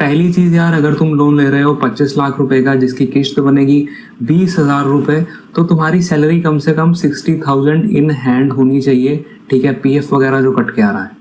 पहली चीज यार, अगर तुम लोन ले रहे हो 25 लाख रुपए का जिसकी किस्त बनेगी 20,000 रुपए, तो तुम्हारी सैलरी कम से कम 60,000 इन हैंड होनी चाहिए। ठीक है, पीएफ वगैरह जो कट के आ रहा है,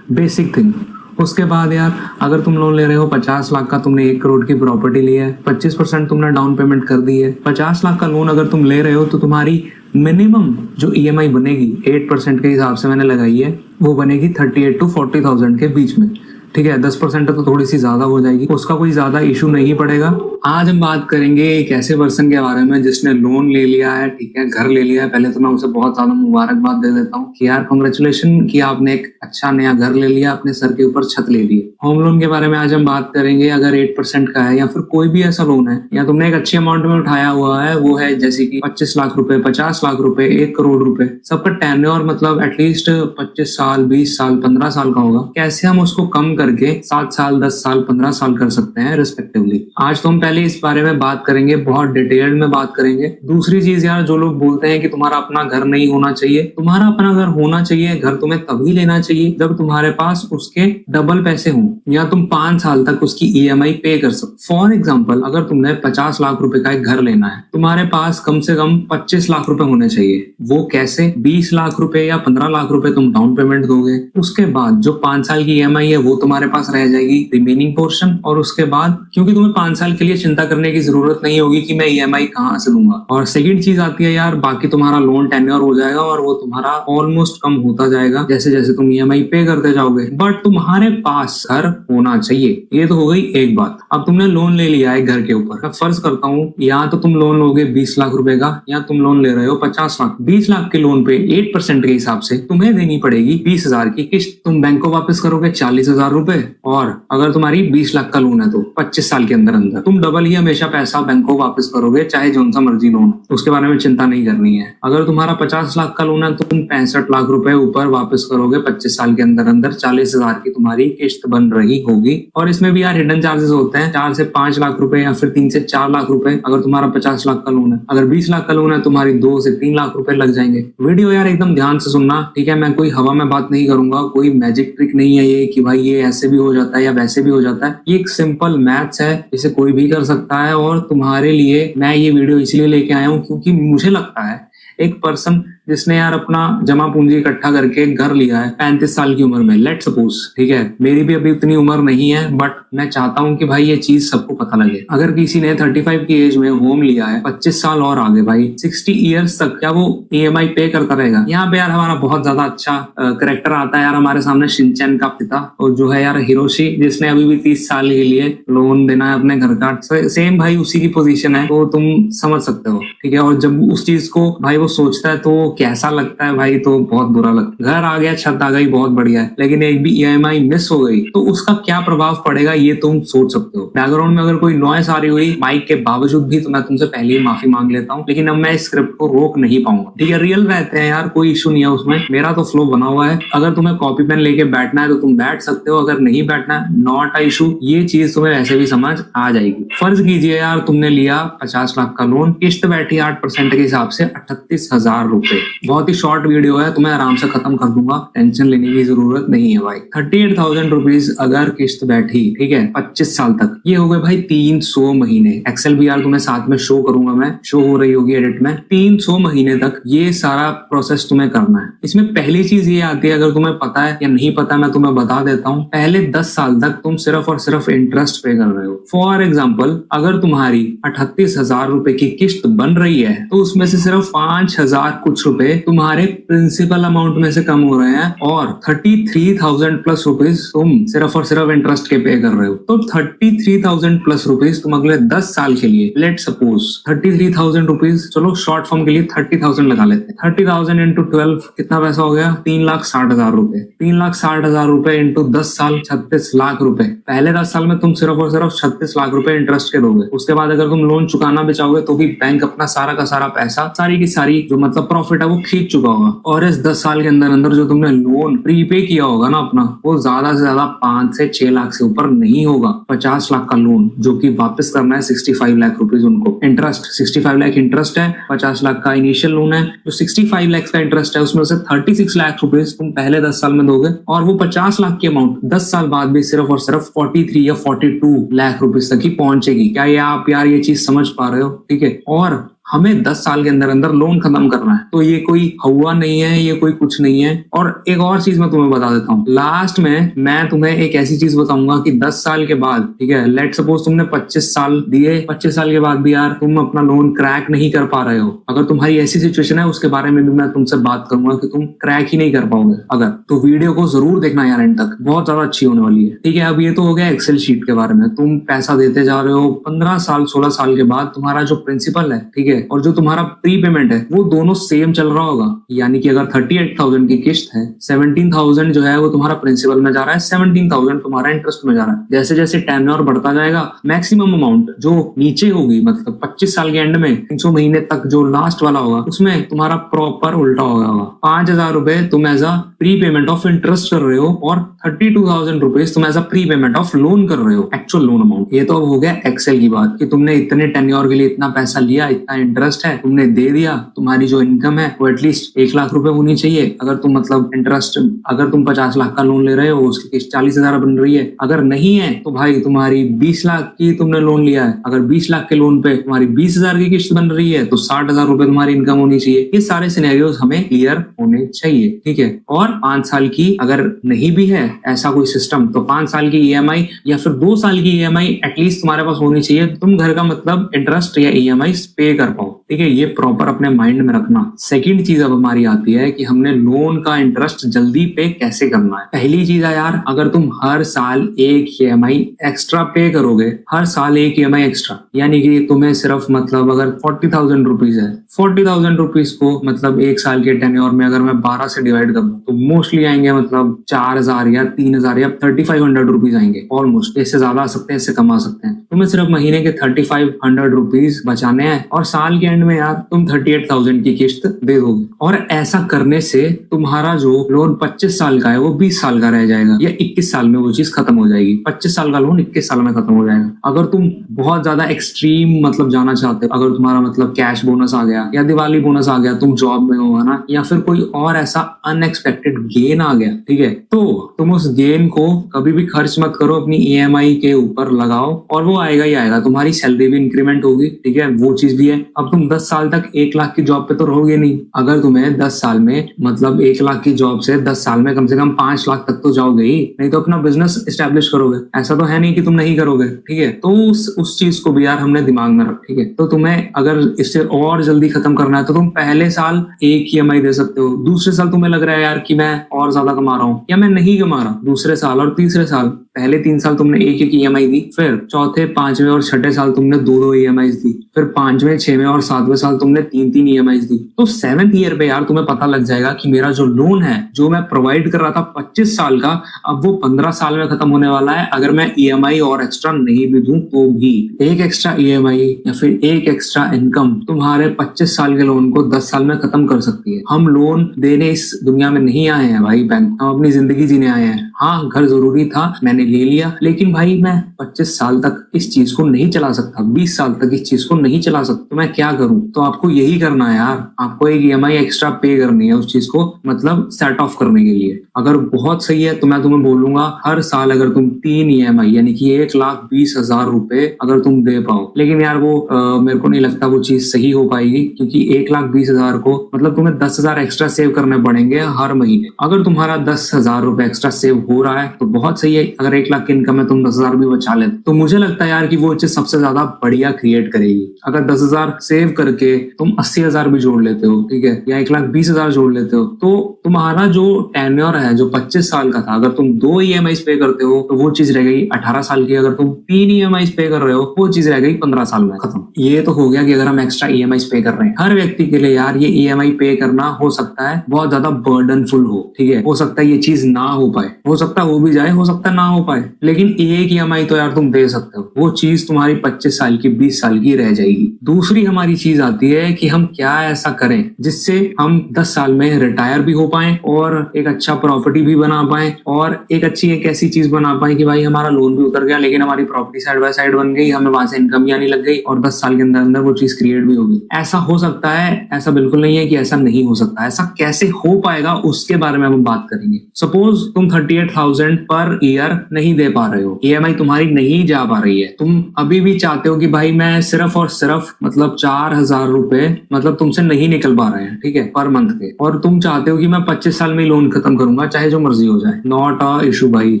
बेसिक थिंग। उसके बाद यार, अगर तुम लोन ले रहे हो 50 लाख का, तुमने 1 करोड़ की प्रॉपर्टी ली है, 25% तुमने डाउन पेमेंट कर दी है। 50 लाख का लोन अगर तुम ले रहे हो तो तुम्हारी मिनिमम जो ईएमआई बनेगी 8% के हिसाब से मैंने लगाई है, वो बनेगी 38 to 40,000 के बीच में। ठीक है, 10% तो थोड़ी सी ज्यादा हो जाएगी, उसका कोई ज्यादा इशू नहीं पड़ेगा। आज हम बात करेंगे एक ऐसे पर्सन के बारे में जिसने लोन ले लिया है, ठीक है, घर ले लिया है। पहले तो मैं उसे बहुत ज्यादा मुबारकबाद दे देता हूँ कि यार कांग्रेचुलेशन कि आपने एक अच्छा नया घर ले लिया, अपने सर के ऊपर छत ले ली। होम लोन के बारे में आज हम बात करेंगे। अगर 8% का है या फिर कोई भी ऐसा लोन है या तुमने एक अच्छी अमाउंट में उठाया हुआ है, वो है जैसे कि 25 लाख रुपए, 50 लाख रुपए, 1 करोड़ रुपए, सबका टेन्योर मतलब एटलीस्ट 25 साल, 20 साल, 15 साल का होगा। कैसे हम उसको कम करके 7 साल, 10 साल, 15 साल कर सकते हैं रिस्पेक्टिवली। आज तो हम पहले इस बारे में बात करेंगे, बहुत डिटेल्ड में बात करेंगे। दूसरी चीज यार, जो लोग बोलते हैं कि तुम्हारा अपना घर नहीं होना चाहिए, तुम्हारा अपना घर होना चाहिए। घर तुम्हें तभी लेना चाहिए जब तुम्हारे पास उसके डबल पैसे हों या तुम 5 साल तक उसकी ईएमआई पे कर सको। फॉर एग्जाम्पल, अगर तुमने 50 लाख रुपए का एक घर लेना है, तुम्हारे पास कम से कम 25 लाख रुपए होने चाहिए। वो कैसे? 20 लाख रुपए या 15 लाख रुपए तुम डाउन पेमेंट दोगे, उसके बाद जो 5 साल की ईएमआई है वो तुम्हारे पास रह जाएगी, रिमेनिंग पोर्शन। और उसके बाद क्योंकि तुम्हें 5 साल के लिए चिंता करने की जरूरत नहीं होगी कि मैं ईएमआई कहाँ से दूंगा। और सेकंड चीज आती है यार, बाकी तुम्हारा लोन टेन्योर हो जाएगा और वो तुम्हारा ऑलमोस्ट कम होता जाएगा जैसे जैसे तुम ईएमआई पे करते जाओगे। बट तुम्हारे पास घर होना चाहिए। ये तो हो गई एक बात। अब तुमने लोन ले लिया है घर के ऊपर। मैं फर्ज करता हूँ या तो तुम लोन लोगे 20 लाख रुपए का या तुम लोन ले रहे हो 50 लाख। 20 लाख के लोन पे 8% के हिसाब से तुम्हें देनी पड़ेगी 20,000 की किस्त। तुम बैंक को वापस करोगे 40,000 रुपए। और अगर तुम्हारी 20 लाख का लोन है तो 25 साल के अंदर अंदर तुम डबल ही हमेशा पैसा बैंक को वापस करोगे, चाहे जो सा मर्जी लोन, उसके बारे में चिंता नहीं करनी है। अगर तुम्हारा 50 लाख का लोन है तो तुम 65 लाख रुपए ऊपर वापस करोगे 25 साल के अंदर अंदर। 40,000 की तुम्हारी किस्त बन रही होगी। और इसमें भी यार हिडन चार्जेस होते हैं, 4 से 5 लाख रुपए या फिर 3 से 4 लाख रुपए अगर तुम्हारा 50 लाख का लोन है। अगर 20 लाख का लोन है तुम्हारी 2 से 3 लाख रुपए लग जाएंगे। वीडियो यार एकदम ध्यान से सुनना, ठीक है? मैं कोई हवा में बात नहीं करूंगा, कोई मैजिक ट्रिक नहीं है ये कि भाई ये ऐसे भी हो जाता है या वैसे भी हो जाता है। ये एक सिंपल मैथ्स है, इसे कोई भी कर सकता है। और तुम्हारे लिए मैं ये वीडियो इसलिए लेके आया हूँ क्योंकि मुझे लगता है एक पर्सन जिसने यार अपना जमा पूंजी इकट्ठा करके घर लिया है 35 साल की उम्र में, लेट सपोज, ठीक है, मेरी भी अभी उतनी उम्र नहीं है, बट मैं चाहता हूं कि भाई ये चीज सबको पता लगे। अगर किसी ने 35 की एज में होम लिया है, 25 साल और आगे भाई 60 ईयर्स तक, क्या वो ईएमआई पे करता रहेगा? यहाँ पे यार हमारा बहुत ज्यादा अच्छा करेक्टर आता है यार हमारे सामने, शिनचैन का पिता, और जो है यार हिरोशी, जिसने अभी भी 30 साल के लिए लोन देना है अपने घर का। सेम भाई उसी की पोजीशन है, तो तुम समझ सकते हो, ठीक है? और जब उस चीज को भाई वो सोचता है तो कैसा लगता है भाई? तो बहुत बुरा लगता है। घर आ गया, छत आ गई, बहुत बढ़िया है, लेकिन एक भी ईएमआई मिस हो गई तो उसका क्या प्रभाव पड़ेगा ये तुम सोच सकते हो। बैकग्राउंड में अगर कोई नॉइस आ रही हुई माइक के बावजूद भी तो मैं तुमसे पहले ही माफी मांग लेता हूँ, लेकिन अब मैं इस स्क्रिप्ट को रोक नहीं पाऊंगा, ठीक है? रियल रहते हैं यार, कोई इशू नहीं है उसमें, मेरा तो फ्लो बना हुआ है। अगर तुम्हें कॉपी पेन लेके बैठना है तो तुम बैठ सकते हो, अगर नहीं बैठना है नॉट अ इशू। ये चीज तुम्हें वैसे भी समझ आ जाएगी। फर्ज कीजिए यार तुमने लिया 50 लाख का लोन, किस्त बैठी 8% के हिसाब से 38,000 रुपए। बहुत ही शॉर्ट वीडियो है, तुम्हें आराम से खत्म कर दूंगा, टेंशन लेने की जरूरत नहीं है भाई। 38,000 रुपीज अगर किस्त बैठी, ठीक है, 25 साल तक, ये हो गए भाई 300 महीने। एक्सेल भी यार तुम्हें साथ में शो करूंगा, मैं शो हो रही होगी एडिट में। 300 महीने तक ये सारा प्रोसेस तुम्हें करना है। इसमें पहली चीज ये आती है, अगर तुम्हें पता है या नहीं पता मैं तुम्हें बता देता हूँ, पहले 10 साल तक तुम सिर्फ और सिर्फ इंटरेस्ट पे कर रहे हो। फॉर एग्जाम्पल, अगर तुम्हारी 38,000 रुपए की किस्त बन रही है तो उसमें से सिर्फ 5,000 कुछ रुपए तुम्हारे प्रिंसिपल अमाउंट में से कम हो रहे हैं और 33,000 प्लस रुपीज तुम सिर्फ और सिर्फ इंटरेस्ट के पे कर रहे हो। तो 33,000 प्लस रुपीज तुम अगले 10 साल के लिए, लेट सपोज 33,000 रुपीज, चलो शॉर्ट फॉर्म के लिए 30,000 लगा लेते हैं। 30,000 इंटू 12 कितना पैसा हो गया? 3,60,000 रुपए। 3,60,000 रुपए इंटू 10 साल, 36 लाख रुपए। पहले 10 साल में तुम सिर्फ और सिर्फ 36 लाख रुपए इंटरेस्ट के दोगे। उसके बाद अगर तुम लोन चुकाना भी चाहोगे तो भी बैंक अपना सारा का सारा पैसा, सारी की सारी जो मतलब प्रॉफिट बेटा वो खींच चुका होगा, और इस 10 साल के अंदर अंदर जो तुमने लोन प्रीपे किया होगा ना अपना, वो ज्यादा से ज्यादा 5 से 6 लाख से ऊपर नहीं होगा। 50 लाख का लोन जो कि वापस करना है 65 लाख रुपीज उनको, इंटरेस्ट 65 लाख इंटरेस्ट है, 50 लाख का इनिशियल लोन है, जो 65 लाख का इंटरेस्ट है उसमें से 36 लाख रुपीज तुम पहले 10 साल में दोगे, और वो 50 लाख की अमाउंट 10 साल बाद भी सिर्फ और सिर्फ 43 या 42 लाख रुपीज तक ही पहुंचेगी। क्या ये आप यार ये चीज समझ पा रहे हो? ठीक है, और हमें 10 साल के अंदर अंदर लोन खत्म करना है, तो ये कोई हवा नहीं है, ये कोई कुछ नहीं है। और एक और चीज मैं तुम्हें बता देता हूँ, लास्ट में मैं तुम्हें एक ऐसी चीज बताऊंगा कि 10 साल के बाद, ठीक है, लेट सपोज तुमने 25 साल दिए, 25 साल के बाद भी यार तुम अपना लोन क्रैक नहीं कर पा रहे हो, अगर तुम्हारी ऐसी सिचुएशन है उसके बारे में भी मैं तुमसे बात करूंगा कि तुम क्रैक ही नहीं कर पाओगे अगर, तो वीडियो को जरूर देखना यार एंड तक, बहुत ज्यादा अच्छी होने वाली है। ठीक है, अब ये तो हो गया एक्सेल शीट के बारे में, तुम पैसा देते जा रहे हो, 15 साल 16 साल के बाद तुम्हारा जो प्रिंसिपल है, ठीक है, और जो तुम्हारा प्री पेमेंट है वो दोनों सेम चल रहा होगा। यानी कि अगर 38,000 की किस्त है, 17,000 जो है वो तुम्हारा प्रिंसिपल में जा रहा है, 17,000 तुम्हारा इंटरेस्ट में जा रहा है। जैसे जैसे टेन्योर बढ़ता जाएगा, मैक्सिमम अमाउंट जो नीचे होगी, मतलब 25 साल के एंड में 300 महीने तक जो लास्ट वाला होगा उसमें तुम्हारा प्रॉपर उल्टा होगा। 5,000 रुपए तुम as a prepayment of interest कर रहे हो, और 32,000 रुपीज तुम as a prepayment of loan कर रहे हो, एक्चुअल लोन अमाउंट। ये तो हो गया एक्सेल की बात कि तुमने इतने टेन्योर के लिए इतना पैसा लिया, इतना इंटरेस्ट है तुमने दे दिया, तुम्हारी जो इनकम है वो एटलीस्ट 1 लाख रुपए होनी चाहिए। अगर तुम मतलब इंटरेस्ट, अगर तुम 50 लाख का लोन ले रहे हो, उसकी किस्त 40,000 बन रही है, अगर नहीं है तो भाई तुम्हारी 20 लाख की तुमने लोन लिया है, अगर 20 लाख के लोन पे तुम्हारी 20,000 की किस्त बन रही है तो 60,000 रुपए तुम्हारी इनकम होनी चाहिए। ये सारे सिनेरियोज हमें क्लियर होने चाहिए। ठीक है, और 5 साल की अगर नहीं भी है ऐसा कोई सिस्टम, तो 5 साल की ईएमआई या फिर 2 साल की ईएमआई एटलीस्ट तुम्हारे पास होनी चाहिए, तुम घर का मतलब इंटरेस्ट या ईएमआई पे कर पाओ। ठीक है, ये प्रॉपर अपने माइंड में रखना। सेकंड चीज अब हमारी आती है कि हमने लोन का इंटरेस्ट जल्दी पे कैसे करना है। पहली चीज है यार, अगर तुम हर साल एक ईएमआई एक्स्ट्रा पे करोगे, हर साल एक ईएमआई एक्स्ट्रा, यानी कि तुम्हें सिर्फ मतलब अगर 40,000 रुपीज है, 40,000 रुपीज को मतलब एक साल के टेन्योर में अगर मैं 12 से डिवाइड कर दूं तो मोस्टली आएंगे मतलब 4,000 या 3,000 या 3,500 रुपीज आएंगे ऑलमोस्ट। इससे ज्यादा आ सकते हैं, इससे कम आ सकते हैं। तुम्हें सिर्फ महीने के 3,500 रुपीज बचाने हैं, और साल के एंड में यार तुम 38,000 की किस्त दे दोगे। और ऐसा करने से तुम्हारा जो लोन 25 साल का है वो 20 साल का रह जाएगा, या 21 साल में वो चीज खत्म हो जाएगी। 25 साल का लोन 21 साल में खत्म हो जाएगा। अगर तुम बहुत ज्यादा एक्सट्रीम मतलब जाना चाहते हो, अगर तुम्हारा मतलब कैश बोनस आ गया या दिवाली बोनस आ गया, तुम जॉब में हो, है ना, या फिर कोई और ऐसा अनएक्सपेक्टेड गेन आ गया, ठीक है, तो तुम उस गेन को कभी भी खर्च मत करो, अपनी ईएमआई के ऊपर लगाओ, और वो आएगा ही आएगा। तुम्हारी सैलरी भी इंक्रीमेंट होगी, ठीक है, वो चीज भी है। अब तुम 10 साल तक 1 लाख की जॉब पे तो रहोगे नहीं। अगर तुम्हें 10 साल में मतलब 1 लाख की जॉब से 10 साल में कम से कम 5 लाख तक तो जाओगे ही, नहीं तो अपना बिजनेस एस्टेब्लिश करोगे। ऐसा तो है नहीं कि तुम नहीं करोगे, ठीक है। तो उस चीज को भी यार हमने दिमाग में रख, ठीक है। तो तुम्हें अगर इससे और जल्दी खत्म करना है तो तुम पहले साल एक ईएमआई दे सकते हो, दूसरे साल तुम्हें लग रहा है यार कि मैं और ज्यादा कमा रहा हूँ या मैं नहीं कमा रहा, दूसरे साल और तीसरे साल, पहले 3 साल तुमने एक एक ईएमआई दी, फिर चौथे, पांचवें और छठे साल तुमने 2-2 ईएमआई दी, फिर 5वें, 6वें और 7वें साल तुमने 3-3 ईएमआई दी। तो 7th ईयर पे यार तुम्हें पता लग जाएगा कि मेरा जो लोन है जो मैं प्रोवाइड कर रहा था 25 साल का, अब वो 15 साल में खत्म होने वाला है। अगर मैं ईएमआई और एक्स्ट्रा नहीं भी दूं तो भी एक एक्स्ट्रा ईएमआई या फिर एक एक्स्ट्रा इनकम तुम्हारे 25 साल के लोन को 10 साल में खत्म कर सकती है। हम लोन देने इस दुनिया में नहीं आए हैं भाई बैंक, हम अपनी जिंदगी जीने आए हैं। हाँ, घर जरूरी था, मैंने ले लिया, लेकिन भाई मैं 25 साल तक इस चीज को नहीं चला सकता, 20 साल तक इस चीज को नहीं चला सकता, तो मैं क्या करूं? तो आपको यही करना है यार, आपको एक ईएमआई एक्स्ट्रा पे करनी है उस चीज को मतलब सेट ऑफ करने के लिए। अगर बहुत सही है तो मैं तुम्हें बोलूंगा हर साल अगर तुम 3 ईएमआई यानी कि 1,20,000 रुपए अगर तुम दे पाओ, लेकिन यार वो मेरे को नहीं लगता वो चीज सही हो पाएगी, क्योंकि 1,20,000 को मतलब तुम्हें 10,000 एक्स्ट्रा सेव करने पड़ेंगे हर महीने। अगर तुम्हारा 10,000 रुपए एक्स्ट्रा सेव हो रहा है तो बहुत सही है। अगर 1 लाख की इनकम में तुम 10,000 भी बचा ले तो मुझे लगता है यार कि वो चीज सबसे ज्यादा बढ़िया क्रिएट करेगी। अगर 10,000 सेव करके तुम 80,000 भी जोड़ लेते हो, ठीक है, या 1,20,000 जोड़ लेते हो, तो तुम्हारा जो टेन्योर है जो 25 साल का था, अगर तुम 2 ईएमआई पे करते हो तो वो चीज रह गई 18 साल की। अगर तुम 3 ईएमआई पे कर रहे हो वो चीज रह गई 15 साल में खत्म। ये तो हो गया कि अगर हम एक्स्ट्रा ईएमआई पे कर रहे हैं। हर व्यक्ति के लिए यार ये ईएमआई पे करना हो सकता है बहुत ज्यादा बर्डनफुल हो, ठीक है, हो सकता है ये चीज ना हो पाए, हो सकता है हो भी जाए, हो सकता है ना हो हो पाए, लेकिन एक EMI तो यार तुम दे सकते हो, वो चीज तुम्हारी 25 साल की 20 साल की रह जाएगी। दूसरी हमारी चीज आती है कि हम क्या ऐसा करें जिससे हम 10 साल में रिटायर भी हो पाए और एक अच्छा प्रॉपर्टी भी बना पाए और एक ऐसी चीज बना पाए कि भाई हमारा लोन भी उतर गया लेकिन हमारी प्रॉपर्टी साइड बाय साइड बन गई, हमें वहां से इनकम भी आने लग गई और 10 साल के अंदर अंदर वो चीज क्रिएट भी होगी। ऐसा हो सकता है, ऐसा बिल्कुल नहीं है कि ऐसा नहीं हो सकता। ऐसा कैसे हो पाएगा उसके बारे में हम बात करेंगे। सपोज तुम 38,000 पर ईयर नहीं दे पा रहे हो, EMI तुम्हारी नहीं जा पा रही है, तुम अभी भी चाहते हो कि भाई मैं सिर्फ और सिर्फ मतलब 4,000 रुपए मतलब तुमसे नहीं निकल पा रहे हैं, ठीक है, पर मंथ के, और तुम चाहते हो कि मैं 25 साल में लोन खत्म करूंगा चाहे जो मर्जी हो जाए। नॉट अ इशू भाई।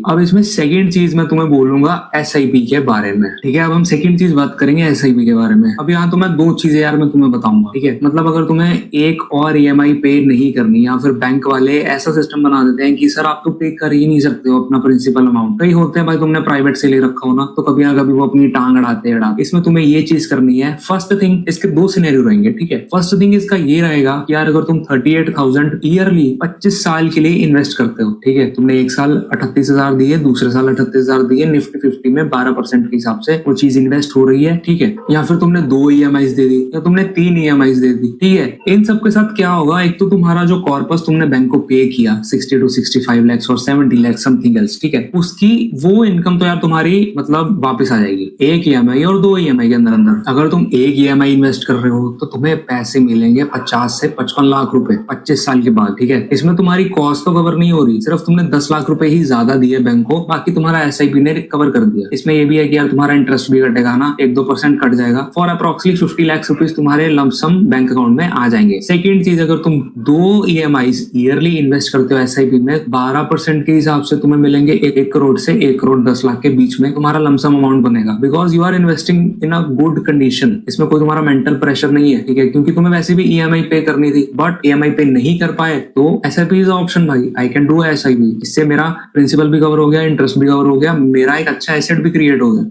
अब इसमें सेकंड चीज मैं तुम्हें बोलूंगा SIP के बारे में, ठीक है। अब हम सेकंड चीज बात करेंगे SIP के बारे में। अब यहाँ तो मैं दो चीजें यार मैं तुम्हें बताऊंगा, ठीक है। मतलब अगर तुम्हें एक और EMI पे नहीं करनी या फिर बैंक वाले ऐसा सिस्टम बना देते हैं कि सर आप तो पे कर ही नहीं सकते हो अपना प्रिंसिपल अमाउंट, कई होते हैं भाई तुमने प्राइवेट से ले रखा हो ना तो कभी ना कभी वो अपनी टांग अड़ाते हैं। इसमें तुम्हें ये चीज करनी है। फर्स्ट थिंग, इसके दो सिनेरियो रहेंगे, ठीक है। फर्स्ट थिंग इसका ये रहेगा कि यार अगर तुम 38,000 ईयरली 25 साल के लिए इन्वेस्ट करते हो, ठीक है, तुमने एक साल 38,000 दिए, दूसरे साल 38,000 दिए, निफ्टी 50 में 12% के हिसाब से वो चीज इन्वेस्ट हो रही है, ठीक है। या फिर तुमने 2 EMIs दे दी या तुमने 3 EMIs दे दी, ठीक है। इन सब के साथ क्या होगा, एक तो तुम्हारा जो कॉर्पस तुमने बैंक को पे किया 60 to 65 lakhs और 70 lakhs समथिंग एल्स, ठीक है, उसकी वो इनकम तो यार तुम्हारी मतलब वापस आ जाएगी एक EMI और 2 EMI के अंदर अंदर। अगर तुम एक EMI इन्वेस्ट कर रहे हो तो तुम्हें पैसे मिलेंगे 50 से 55 लाख रुपए 25 साल के बाद, ठीक है। इसमें तुम्हारी कॉस्ट तो कवर नहीं हो रही, सिर्फ तुमने 10 लाख रुपए ही ज्यादा दिए बैंक को, बाकी तुम्हारा SIP ने कवर कर दिया। इसमें ये भी है कि यार तुम्हारा इंटरेस्ट भी कटेगा ना, 1-2% कट जाएगा। फॉर अप्रोक्सीमेटली 50 लाख रुपीज तुम्हारे लमसम बैंक अकाउंट में आ जाएंगे। सेकंड चीज, अगर तुम 2 EMIs ईयरली इन्वेस्ट करते हो SIP में, 12% के हिसाब से तुम्हें मिलेंगे 1 करोड़ से 1 करोड़ 10 लाख के बीच में तुम्हारा लमसम अमाउंट बनेगा, because you are investing in a good condition. इसमें कोई तुम्हारा मेंटल प्रेशर नहीं है, ठीक है, क्योंकि तुम्हें वैसे भी EMI पे करनी थी बट EMI पे नहीं कर पाए तो SIP इज ऑप्शन भाई, आई कैन डू SIP। इससे मेरा प्रिंसिपल भी कवर हो गया, इंटरेस्ट भी कवर हो गया, मेरा एक अच्छा एसेट भी क्रिएट हो गया,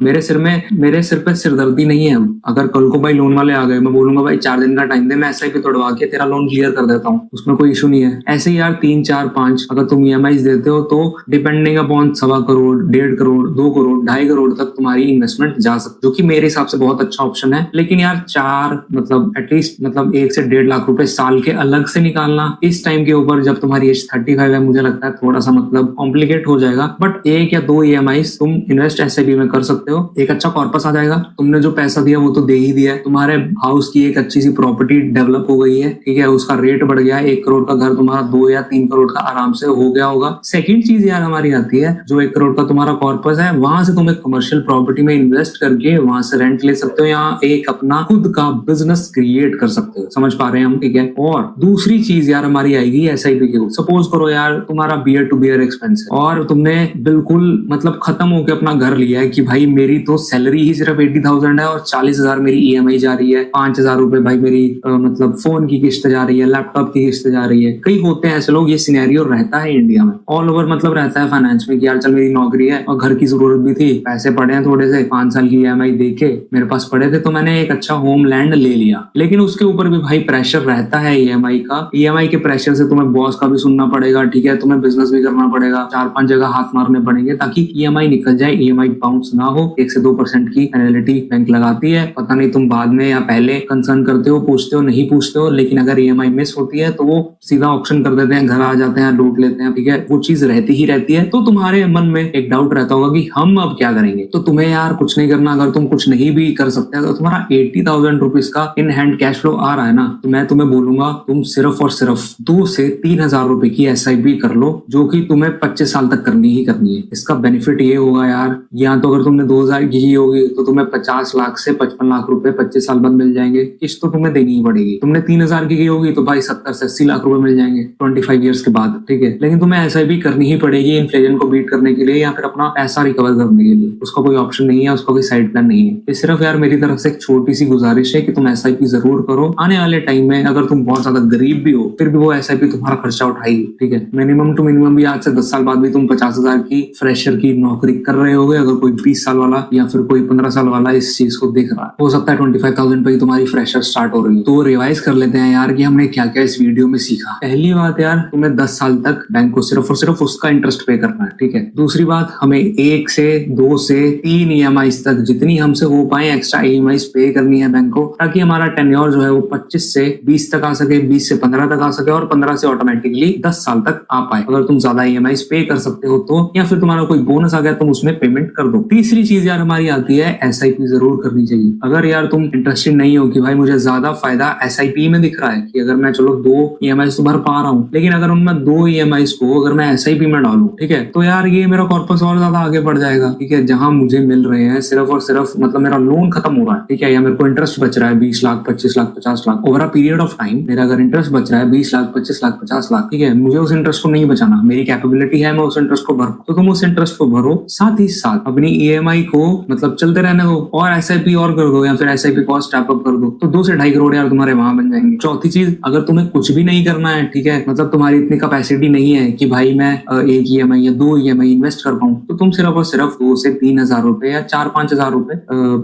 मेरे सिर पे सिरदर्दी नहीं है। अगर कल को भाई लोन वाले आ गए, मैं बोलूंगा भाई 4 दिन का टाइम दे, मैं SIP तोड़वा के तेरा लोन क्लियर कर देता हूँ, उसमें कोई इशू नहीं है। ऐसे ही यार 3, 4, 5 अगर तुम EMIs देते हो तो डिपेंडिंग अपॉन 1.25 करोड़, 1.5 करोड़, 2 करोड़, 2.5 करोड़ तक तुम्हारी इन्वेस्टमेंट जा सकती है, जो कि मेरे हिसाब से बहुत अच्छा ऑप्शन है। लेकिन यार 4 मतलब एटलीस्ट मतलब 1 से 1.5 लाख रुपए साल के अलग से निकालना इस टाइम के ऊपर जब तुम्हारी एज 35 है, मुझे लगता है थोड़ा सा मतलब कॉम्प्लिकेट हो जाएगा। बट 1 या 2 EMIs तुम इन्वेस्ट SIP में कर सकते हो, एक अच्छा कॉर्पस आ जाएगा, तुमने जो पैसा दिया वो तो दे ही दिया है, तुम्हारे हाउस की एक अच्छी सी प्रॉपर्टी डेवलप हो गई है, ठीक है, उसका रेट बढ़ गया है, 1 करोड़ का घर तुम्हारा 2 या 3 करोड़ का आराम से हो गया होगा। सेकंड चीज यार हमारी आती है, जो 1 करोड़ का तुम्हारा कॉर्पस है वहां से तुम एक कमर्शियल प्रॉपर्टी में इन्वेस्ट करके वहां से रेंट ले सकते हो या एक अपना खुद का बिजनेस क्रिएट कर सकते हो। समझ पा रहे हैं हम, ठीक है। और दूसरी चीज यार हमारी आएगी SIP के। सपोज करो यार तुम्हारा बियर टू बियर एक्सपेंस है और तुमने बिल्कुल मतलब खत्म होकर अपना घर लिया है कि भाई मेरी तो सैलरी ही सिर्फ 80,000 है और 40,000 मेरी EMI जा रही है, 5,000 रुपए भाई मेरी मतलब फोन की किस्त जा रही है, लैपटॉप की किस्त जा रही है। कई होते हैं ऐसे लोग, ये सिनेरियो रहता है इंडिया में, ऑल ओवर मतलब रहता है फाइनेंस में कि यार चल मेरी नौकरी है और घर की जरूरत भी थी, पैसे पड़े हैं थोड़े से, 5 साल की EMI देके मेरे पास पड़े थे तो मैंने एक अच्छा होम लैंड ले लिया। लेकिन उसके ऊपर भी भाई प्रेशर रहता है EMI का। EMI के प्रेशर से तुम्हें बॉस का भी सुनना पड़ेगा, ठीक है, तुम्हें बिजनेस भी करना पड़ेगा, 4-5 जगह हाथ मारने पड़ेंगे ताकि EMI निकल जाए, EMI बाउंस ना हो। 1 से 2% की पेनल्टी बैंक लगाती है, पता नहीं तुम बाद में या पहले कंसर्न करते हो, पूछते हो, नहीं पूछते हो, लेकिन अगर EMI मिस होती है तो वो सीधा ऑप्शन कर देते हैं, घर आ जाते हैं, लूट लेते हैं, ठीक है, वो चीज रहती ही रहती है। तो तुम्हारे मन में एक डाउट रहता होगा कि हम अब क्या करेंगे। तो तुम्हें यार कुछ नहीं करना। अगर तुम कुछ नहीं भी कर सकते, अगर तुम्हारा 80,000 रुपीज का इन हैंड कैश फ्लो आ रहा है ना, तो मैं तुम्हें बोलूंगा तुम सिर्फ और सिर्फ 2 से 3,000 रुपए की SIP कर लो, जो कि तुम्हें 25 साल तक करनी ही करनी है। इसका बेनिफिट ये होगा यार, या तो अगर तुमने 2,000 की होगी तो तुम्हें 50 लाख से 55 लाख रुपए 25 साल बाद मिल जाएंगे, किस्त तो तुम्हें देनी ही पड़ेगी। तुमने 3,000 की होगी तो भाई 70 से 80 लाख रुपए मिल जाएंगे 25 ईयर्स के बाद, ठीक है। लेकिन तुम्हें SIP करनी ही पड़ेगी इन्फ्लेशन को बीट करने के लिए या फिर अपना पैसा रिकवर करने के लिए। उसका कोई ऑप्शन नहीं है, उसका कोई साइड प्लान नहीं है। ये सिर्फ यार मेरी तरफ से एक छोटी सी गुजारिश है कि तुम SIP जरूर करो। आने वाले टाइम में अगर तुम बहुत ज्यादा गरीब भी हो फिर भी वो SIP तुम्हारा खर्चा उठाएगी, ठीक है। मिनिमम टू मिनिमम भी आज से 10 साल बाद भी तुम 50,000 की फ्रेशर की नौकरी कर रहे होगे। अगर कोई 20 साल वाला या फिर कोई 15 साल वाला इस चीज को देख रहा है, हो सकता है 25,000 पे ही तुम्हारी फ्रेशर स्टार्ट हो रही है। तो रिवाइज कर लेते हैं यार कि हमने क्या क्या इस वीडियो में सीखा। पहली बात यार, तुम्हें 10 साल तक बैंक को सिर्फ और सिर्फ उसका इंटरेस्ट पे करना है, ठीक है। दूसरी दूसरी बात, हमें 1 से 2 से 3 EMI तक जितनी हमसे हो पाए एक्स्ट्रा EMI पे करनी है बैंक को, ताकि हमारा टेन्योर जो है वो 25 से 20 तक आ सके, 20 से 15 तक आ सके और 15 से ऑटोमेटिकली 10 साल तक आ पाए। अगर तुम ज्यादा EMI पे कर सकते हो तो, या फिर तुम्हारा कोई बोनस आ गया तुम उसमें पेमेंट कर दो। तीसरी चीज यार हमारी आती है SIP जरूर करनी चाहिए। अगर यार तुम इंटरेस्टेड नहीं हो कि भाई मुझे ज्यादा फायदा SIP में दिख रहा है कि अगर मैं चलो 2 EMI तो भर पा रहा हूँ, लेकिन अगर उनमें 2 EMI को अगर मैं SIP में डालूं, ठीक है, तो यार ये मेरा कॉर्पस और ज्यादा आगे बढ़ जाएगा। ठीक है, जहां मुझे मिल रहे हैं सिर्फ और सिर्फ मतलब मेरा लोन खत्म हो रहा है, ठीक है, या मेरे को इंटरेस्ट बच रहा है 20 lakh 25 lakh 50 lakh over a period of time. मेरा अगर इंटरेस्ट बच रहा है 20 लाख 25 लाख 50 लाख, ठीक है, मुझे उस इंटरेस्ट को नहीं बचाना, मेरी कैपेबिलिटी है मैं उस इंटरेस्ट को भरूं, तो तुम उस इंटरेस्ट को भरो, साथ ही साथ अपनी EMI को मतलब चलते रहने दो और SIP और कर दो, या फिर SIP को स्टेप अप कर दो, तो 2 से 2.5 करोड़ यार तुम्हारे वहां बन जाएंगे। चौथी चीज, अगर तुम्हें कुछ भी नहीं करना है, ठीक है, मतलब तुम्हारी इतनी कैपेसिटी नहीं है कि भाई मैं 1 EMI या 2 EMI इन्वेस्ट कर पाऊं, तो तुम सिर्फ और सिर्फ 2 से 3 हजार रुपए या 4-5 हजार रुपए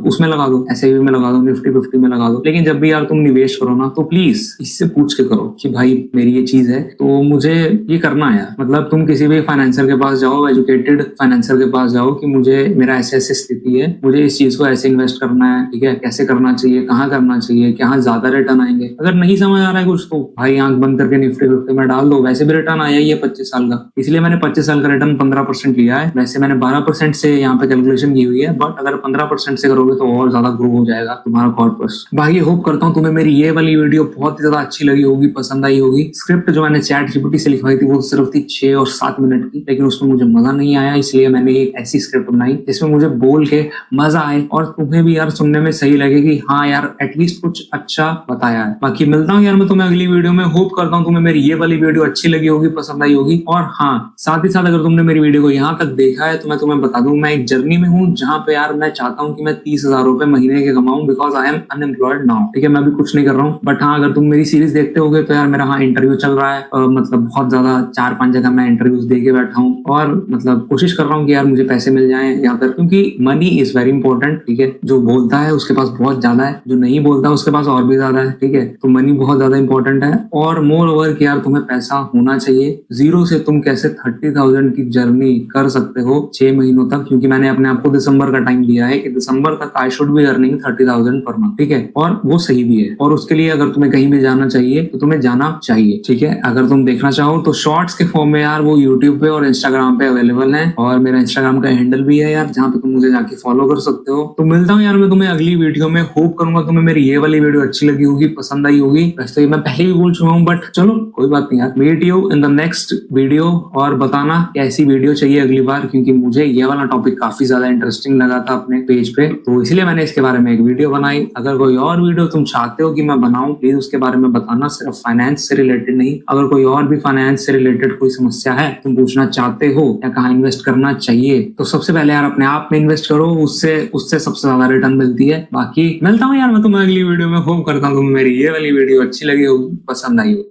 उसमें लगा दो, SIP में लगा दो, निफ्टी 50 में लगा दो। लेकिन जब भी यार तुम निवेश करो ना, तो प्लीज इससे पूछ के करो कि भाई मेरी ये चीज है तो मुझे ये करना है। मतलब तुम किसी भी फाइनेंसर के पास जाओ, एजुकेटेड फाइनेंसर के पास जाओ कि मुझे मेरा ऐसे ऐसे स्थिति है, मुझे इस चीज को ऐसे इन्वेस्ट करना है, ठीक है, कैसे करना चाहिए, कहाँ करना चाहिए, कहाँ ज्यादा रिटर्न आएंगे। अगर नहीं समझ आ रहा है कुछ तो भाई आंख बंद करके निफ्टी 50 में डाल दो, वैसे भी रिटर्न आया ही है 25 साल का, इसलिए मैंने 25 साल का रिटर्न 15% लिया है। वैसे मैंने 12% से यहाँ पे कैलकुलेशन की हुई है, बट अगर 15% से करोगे तो और ज्यादा ग्रो हो जाएगा तुम्हारा कॉर्पस। भाई होप करता हूँ तुम्हें मेरी ये वाली वीडियो बहुत ही ज्यादा अच्छी लगी होगी, पसंद आई होगी। स्क्रिप्ट जो मैंने ChatGPT से लिखवाई थी वो सिर्फ थी 6 और 7 मिनट की, लेकिन उसमें मुझे मजा नहीं आया, इसलिए मैंने एक ऐसी स्क्रिप्ट बनाई जिसमें मुझे बोल के मजा आए और तुम्हें भी यार सुनने में सही लगे कि हाँ यार एटलीस्ट कुछ अच्छा बताया है। बाकी मिलता हूँ यार मैं तुम्हें अगली वीडियो में। होप करता हूँ तुम्हें मेरी ये वाली वीडियो अच्छी लगी होगी, पसंद आई होगी। और हाँ, साथ ही साथ अगर तुमने मेरी वीडियो को यहाँ तक देखा है तो मैं तुम्हें बता दूं, मैं एक जर्नी में हूँ जहाँ पे यार मैं चाहता हूँ कि मैं 30,000 रुपए महीने के कमाऊं, because I am unemployed now. ठीक है, मैं भी कुछ नहीं कर रहा हूँ, बट हाँ अगर तुम मेरी सीरीज देखते होगे तो यार मेरा हाँ इंटरव्यू चल रहा है, मतलब बहुत ज्यादा 4-5 जगह मैं इंटरव्यूज दे के बैठा हूँ और मतलब कोशिश कर रहा हूँ कि यार मुझे पैसे मिल जाएं यहाँ पर, क्योंकि मनी इज वेरी इंपॉर्टेंट। ठीक है, जो बोलता है उसके पास बहुत ज्यादा है, जो नहीं बोलता उसके पास और भी ज्यादा है। ठीक है, तो मनी बहुत ज्यादा इंपॉर्टेंट है। और मोर ओवर कि यार तुम्हें पैसा होना चाहिए। जीरो से तुम कैसे 30,000 की जर्नी कर सकते हो 6 महीनों तक, क्योंकि मैंने अपने आपको दिसंबर का टाइम दिया है कि दिसंबर तक I should be earning 30,000 per month. ठीक है, और वो सही भी है। और उसके लिए अगर तुम्हें कहीं भी जाना चाहिए तो तुम्हें जाना चाहिए। ठीक है, अगर तुम देखना चाहो तो शॉर्ट्स के फॉर्म में यार वो यूट्यूब पे और इंस्टाग्राम पे अवेलेबल है, और मेरा इंस्टाग्राम का हैंडल भी है यार, जहाँ पे तुम मुझे जाके फॉलो कर सकते हो। तो मिलता हूँ यार मैं तुम्हें अगली वीडियो में। होप करूंगा तुम्हें मेरी ये वाली वीडियो अच्छी लगी होगी, पसंद आई होगी। वैसे तो मैं पहले भी बोल चुका हूँ, बट चलो कोई बात नहीं यार। Meet you in the next video, और बताना कैसी वीडियो चाहिए अगली बार, क्योंकि मुझे ये वाला टॉपिक काफी ज्यादा इंटरेस्टिंग लगा था अपने पेज पे, तो इसलिए मैंने इसके बारे में एक वीडियो बनाई। अगर कोई और वीडियो तुम चाहते हो कि मैं बनाऊं, प्लीज उसके बारे में बताना, सिर्फ फाइनेंस से रिलेटेड नहीं। अगर कोई और भी फाइनेंस से रिलेटेड कोई समस्या है, तुम पूछना चाहते हो या कहाँ इन्वेस्ट करना चाहिए, तो सबसे पहले यार अपने आप में इन्वेस्ट करो, उससे सबसे ज्यादा रिटर्न मिलती है। बाकी मिलता हूँ यार मैं तुम्हें अगली वीडियो में। होप करता हूँ तुम्हें मेरी ये वाली वीडियो अच्छी लगी होगी, पसंद आई होगी।